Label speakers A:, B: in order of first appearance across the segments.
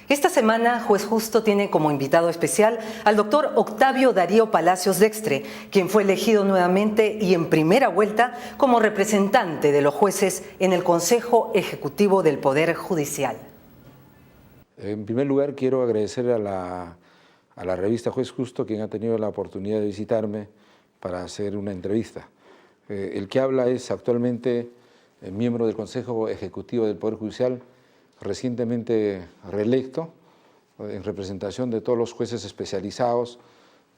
A: Esta semana, Juez Justo tiene como invitado especial al doctor Octavio Darío Palacios Dextre, quien fue elegido nuevamente y en primera vuelta como representante de los jueces en el Consejo Ejecutivo del Poder Judicial.
B: En primer lugar, quiero agradecer a la revista Juez Justo, quien ha tenido la oportunidad de visitarme para hacer una entrevista. El que habla es actualmente miembro del Consejo Ejecutivo del Poder Judicial, recientemente reelecto en representación de todos los jueces especializados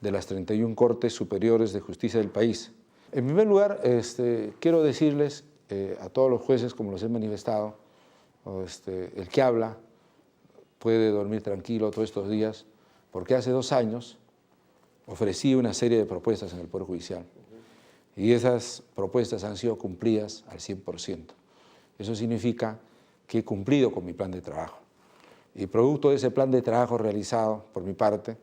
B: de las 31 Cortes Superiores de Justicia del país. En primer lugar, quiero decirles a todos los jueces, como los he manifestado, el que habla puede dormir tranquilo todos estos días, porque hace 2 años ofrecí una serie de propuestas en el Poder Judicial y esas propuestas han sido cumplidas al 100%. Eso significa que he cumplido con mi plan de trabajo. Y producto de ese plan de trabajo realizado por mi parte,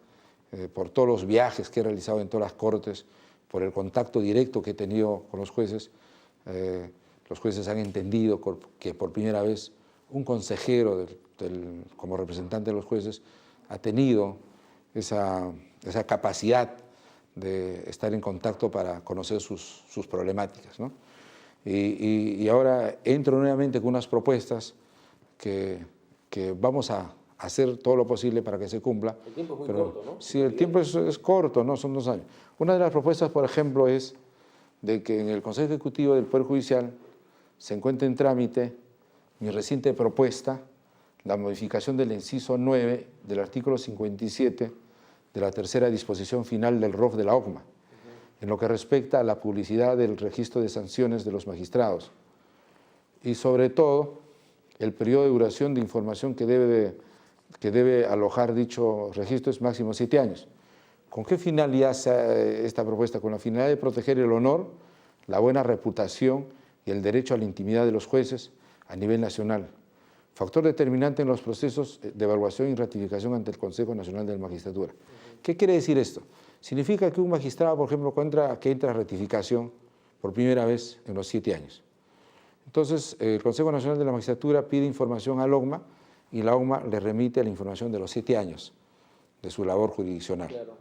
B: por todos los viajes que he realizado en todas las cortes, por el contacto directo que he tenido con los jueces han entendido que por primera vez un consejero como representante de los jueces ha tenido esa capacidad de estar en contacto para conocer sus problemáticas, ¿no? Y ahora entro nuevamente con unas propuestas que vamos a hacer todo lo posible para que se cumpla.
C: El tiempo es muy corto, ¿no?
B: Sí, el tiempo es corto, ¿no? Son 2 años. Una de las propuestas, por ejemplo, es de que en el Consejo Ejecutivo del Poder Judicial se encuentre en trámite mi reciente propuesta, la modificación del inciso 9 del artículo 57 de la tercera disposición final del ROF de la OCMA, en lo que respecta a la publicidad del registro de sanciones de los magistrados y sobre todo el periodo de duración de información que debe alojar dicho registro es máximo 7 años. ¿Con qué finalidad hace esta propuesta? Con la finalidad de proteger el honor, la buena reputación y el derecho a la intimidad de los jueces a nivel nacional, factor determinante en los procesos de evaluación y ratificación ante el Consejo Nacional de la Magistratura. ¿Qué quiere decir esto? Significa que un magistrado, por ejemplo, que entra a ratificación por primera vez en los 7 años. Entonces, el Consejo Nacional de la Magistratura pide información al OCMA y la OCMA le remite la información de los 7 años de su labor jurisdiccional. Claro.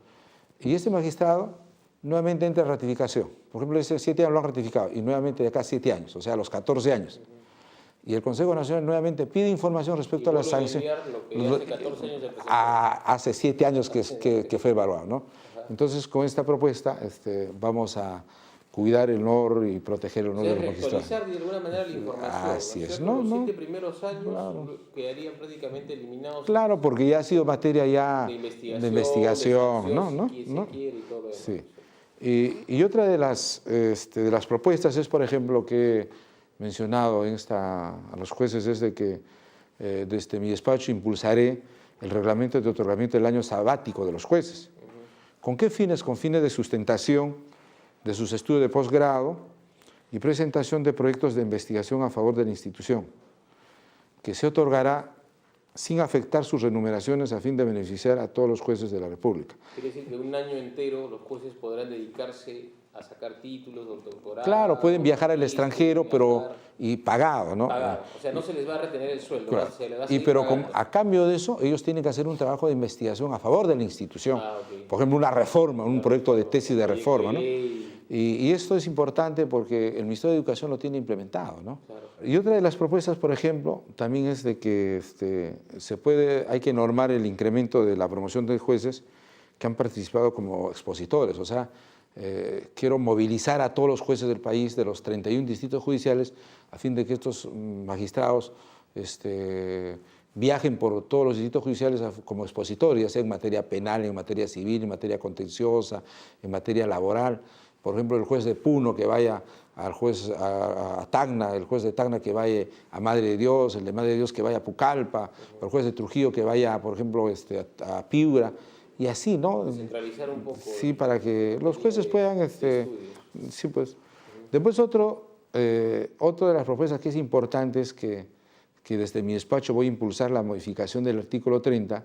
B: Y este magistrado nuevamente entra a ratificación. Por ejemplo, ese 7 años lo han ratificado y nuevamente de acá 7 años, o sea, a los 14 años. Y el Consejo Nacional nuevamente pide información respecto a las sanciones. Hace 7 años que fue evaluado, ¿no? Entonces, con esta propuesta vamos a cuidar el honor y proteger el honor de los magistrados.
C: Actualizar de alguna manera la información.
B: Así es,
C: ¿no?
B: Los
C: 7 primeros años quedarían prácticamente eliminados.
B: Claro, porque ya ha sido materia ya de investigación, ¿no? Sí. Y otra de las propuestas es, por ejemplo, que he mencionado a los jueces es de que desde mi despacho impulsaré el reglamento de otorgamiento del año sabático de los jueces. ¿Con qué fines? Con fines de sustentación de sus estudios de posgrado y presentación de proyectos de investigación a favor de la institución, que se otorgará sin afectar sus remuneraciones a fin de beneficiar a todos los jueces de la República.
C: Quiere decir que un año entero los jueces podrán dedicarse a sacar títulos, doctorados.
B: Claro, pueden viajar al extranjero, y pagado, ¿no?
C: Pagado, o sea, no se les va a retener el sueldo.
B: Claro.
C: Se les va a
B: Pero a cambio de eso, ellos tienen que hacer un trabajo de investigación a favor de la institución.
C: Okay.
B: Por ejemplo, una reforma, un proyecto de tesis de reforma, ¿no? Y esto es importante porque el Ministerio de Educación lo tiene implementado, ¿no? Claro. Y otra de las propuestas, por ejemplo, también es de que hay que normar el incremento de la promoción de jueces que han participado como expositores, o sea, quiero movilizar a todos los jueces del país, de los 31 distritos judiciales, a fin de que estos magistrados viajen por todos los distritos judiciales como expositores, ya sea en materia penal, en materia civil, en materia contenciosa, en materia laboral. Por ejemplo, el juez de Puno que vaya a Tacna, el juez de Tacna que vaya a Madre de Dios, el de Madre de Dios que vaya a Pucallpa, el juez de Trujillo que vaya, por ejemplo, a Piura. Y así, ¿no?
C: Centralizar un poco.
B: Sí, para que los jueces puedan... sí, pues. Después otra de las propuestas que es importante es que desde mi despacho voy a impulsar la modificación del artículo 30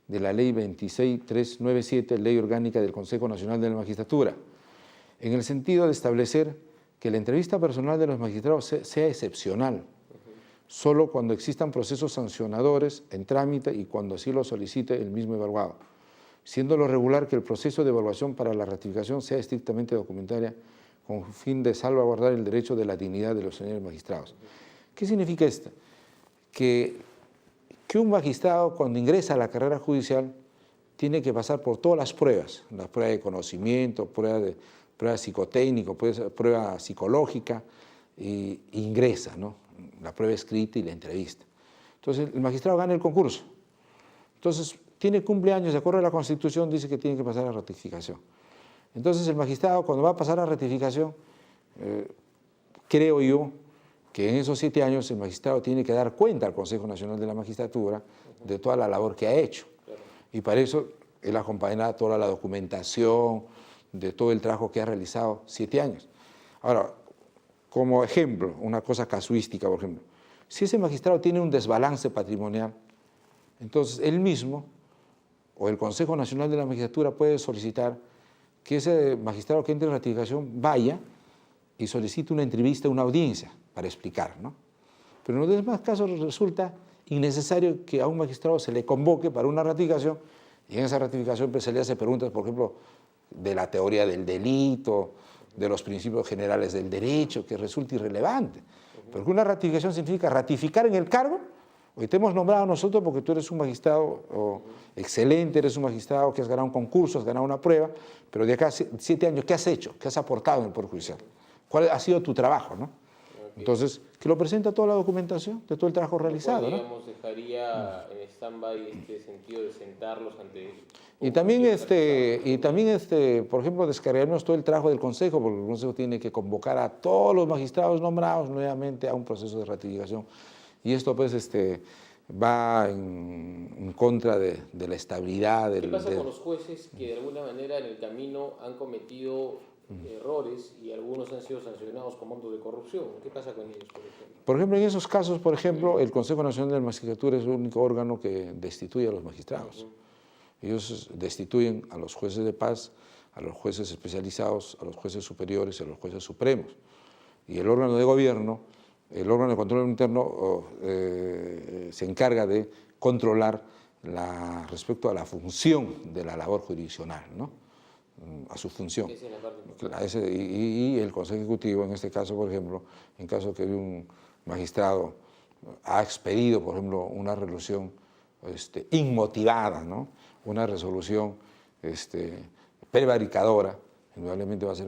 B: de la Ley 26397, Ley Orgánica del Consejo Nacional de la Magistratura, en el sentido de establecer que la entrevista personal de los magistrados sea excepcional. solo cuando existan procesos sancionadores en trámite y cuando así lo solicite el mismo evaluado, siendo lo regular que el proceso de evaluación para la ratificación sea estrictamente documentaria con fin de salvaguardar el derecho de la dignidad de los señores magistrados. ¿Qué significa esto? Que un magistrado cuando ingresa a la carrera judicial tiene que pasar por todas las pruebas de conocimiento, prueba psicotécnico, prueba psicológica, e ingresa, ¿no? La prueba escrita y la entrevista. Entonces el magistrado gana el concurso. Entonces tiene cumpleaños, de acuerdo a la Constitución, dice que tiene que pasar a ratificación. Entonces el magistrado cuando va a pasar a ratificación, creo yo que en esos 7 años el magistrado tiene que dar cuenta al Consejo Nacional de la Magistratura de toda la labor que ha hecho. Y para eso él acompañará toda la documentación de todo el trabajo que ha realizado 7 años. Ahora, como ejemplo, una cosa casuística, por ejemplo, si ese magistrado tiene un desbalance patrimonial, entonces él mismo o el Consejo Nacional de la Magistratura puede solicitar que ese magistrado que entre en ratificación vaya y solicite una entrevista, una audiencia para explicar, ¿no? Pero en los demás casos resulta innecesario que a un magistrado se le convoque para una ratificación y en esa ratificación pues, se le hace preguntas, por ejemplo, de la teoría del delito, de los principios generales del derecho, que resulta irrelevante. Porque una ratificación significa ratificar en el cargo. Hoy te hemos nombrado a nosotros porque tú eres un magistrado excelente, eres un magistrado que has ganado un concurso, has ganado una prueba, pero de acá a 7 años, ¿qué has hecho? ¿Qué has aportado en el Poder Judicial? ¿Cuál ha sido tu trabajo, no? Entonces, que lo presenta toda la documentación de todo el trabajo realizado,
C: digamos, dejaría en stand-by este sentido de sentarlos ante...
B: Y también, por ejemplo, descargarnos todo el trabajo del Consejo, porque el Consejo tiene que convocar a todos los magistrados nombrados nuevamente a un proceso de ratificación. Y esto, pues, va en contra de la estabilidad.
C: ¿Qué pasa con los jueces que de alguna manera en el camino han cometido errores y algunos han sido sancionados con montos de corrupción? ¿Qué pasa con ellos, por ejemplo?
B: Por ejemplo, en esos casos, por ejemplo, el Consejo Nacional de la Magistratura es el único órgano que destituye a los magistrados. Ellos destituyen a los jueces de paz, a los jueces especializados, a los jueces superiores y a los jueces supremos. Y el órgano de gobierno, el órgano de control interno, se encarga de controlar respecto a la función de la labor jurisdiccional, ¿no? A su función. Y el Consejo Ejecutivo, en este caso, por ejemplo, en caso que un magistrado ha expedido, por ejemplo, una resolución inmotivada, ¿no? Una resolución prevaricadora, indudablemente va a ser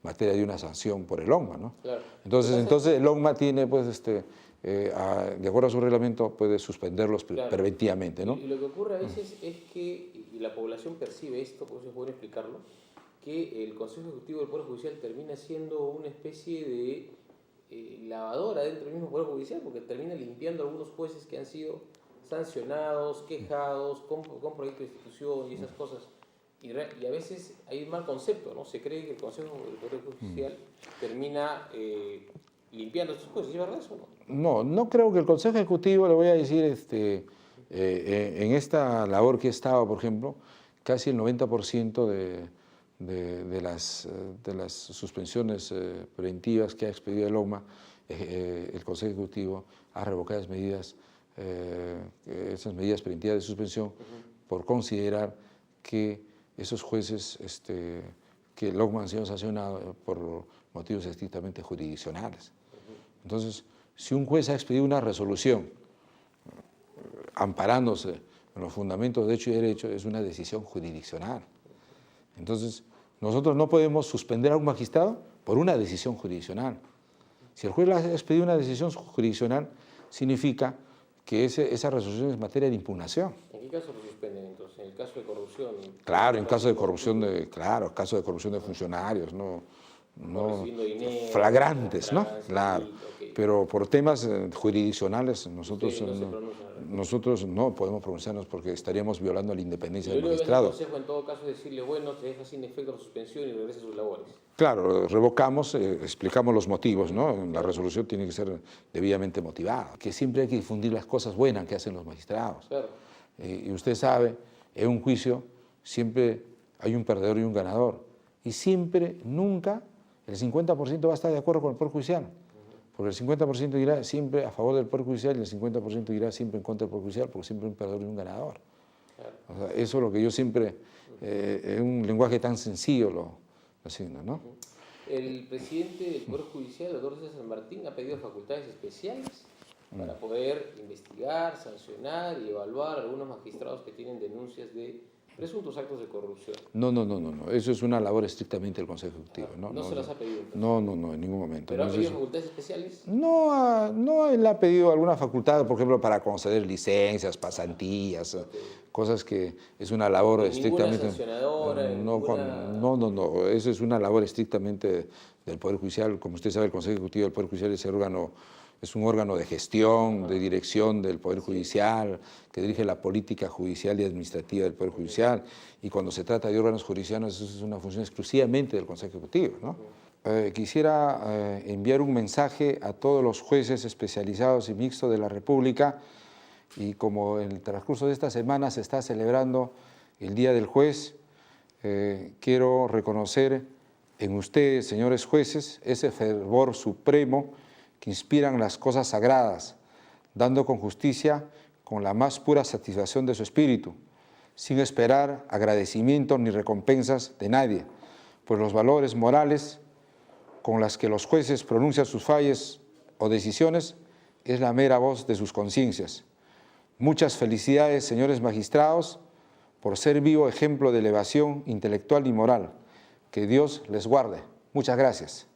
B: materia de una sanción por el ONMA, ¿no? Claro. Entonces el ONMA tiene, pues, de acuerdo a su reglamento, puede suspenderlos preventivamente, ¿no?
C: Y lo que ocurre a veces es que, y la población percibe esto, por eso es bueno explicarlo, que el Consejo Ejecutivo del Poder Judicial termina siendo una especie de lavadora dentro del mismo Poder Judicial, porque termina limpiando a algunos jueces que han sido sancionados, quejados, con proyecto de institución y esas cosas. Y a veces hay un mal concepto, ¿no? Se cree que el Consejo del Poder Judicial termina limpiando estos jueces. ¿Es verdad eso o no?
B: No creo que el Consejo Ejecutivo, le voy a decir, en esta labor que he estado, por ejemplo, casi el 90% de las suspensiones preventivas que ha expedido el ONMA, el Consejo Ejecutivo ha revocado esas medidas preventivas de suspensión por considerar que esos jueces que el ONMA han sido sancionados por motivos estrictamente jurisdiccionales. Entonces, si un juez ha expedido una resolución amparándose en los fundamentos de hecho y derecho, es una decisión jurisdiccional. Entonces, nosotros no podemos suspender a un magistrado por una decisión jurisdiccional. Si el juez ha expedido una decisión jurisdiccional, significa que esa resolución es materia de impugnación.
C: ¿En qué caso lo suspenden entonces? ¿En el caso de corrupción?
B: Claro, en caso de corrupción caso de corrupción de funcionarios, no
C: dinero,
B: flagrantes, ¿no? Claro.
C: Okay.
B: Pero por temas jurisdiccionales nosotros no podemos pronunciarnos porque estaríamos violando la independencia del magistrado.
C: El consejo en todo caso es decirle, bueno, te deja sin efecto la suspensión y regresa a sus labores.
B: Claro, revocamos, explicamos los motivos, ¿no? La resolución tiene que ser debidamente motivada, que siempre hay que difundir las cosas buenas que hacen los magistrados. Claro. Y usted sabe, en un juicio siempre hay un perdedor y un ganador, y siempre, nunca, el 50% va a estar de acuerdo con el Poder Judicial. Porque el 50% irá siempre a favor del Poder Judicial y el 50% irá siempre en contra del Poder Judicial, porque siempre hay un perdedor y un ganador. O sea, eso es lo que yo siempre, en un lenguaje tan sencillo lo asigno, ¿no?
C: El presidente del Poder Judicial, el doctor César Martín, ha pedido facultades especiales para poder investigar, sancionar y evaluar a algunos magistrados que tienen denuncias de presuntos actos de corrupción.
B: No, eso es una labor estrictamente del Consejo Ejecutivo.
C: No se las ha pedido. Entonces.
B: No, en ningún momento.
C: ¿Pero ha pedido facultades especiales?
B: No, él ha pedido alguna facultad, por ejemplo, para conceder licencias, pasantías, cosas que es una labor estrictamente...
C: Sancionadora,
B: No, eso es una labor estrictamente del Poder Judicial. Como usted sabe, el Consejo Ejecutivo del Poder Judicial es un órgano de gestión, de dirección del Poder Judicial, que dirige la política judicial y administrativa del Poder Judicial, y cuando se trata de órganos judiciales, eso es una función exclusivamente del Consejo Ejecutivo, ¿no? Quisiera enviar un mensaje a todos los jueces especializados y mixtos de la República, y como en el transcurso de esta semana se está celebrando el Día del Juez, quiero reconocer en ustedes, señores jueces, ese fervor supremo que inspiran las cosas sagradas, dando con justicia con la más pura satisfacción de su espíritu, sin esperar agradecimientos ni recompensas de nadie, pues los valores morales con las que los jueces pronuncian sus fallos o decisiones es la mera voz de sus conciencias. Muchas felicidades, señores magistrados, por ser vivo ejemplo de elevación intelectual y moral. Que Dios les guarde. Muchas gracias.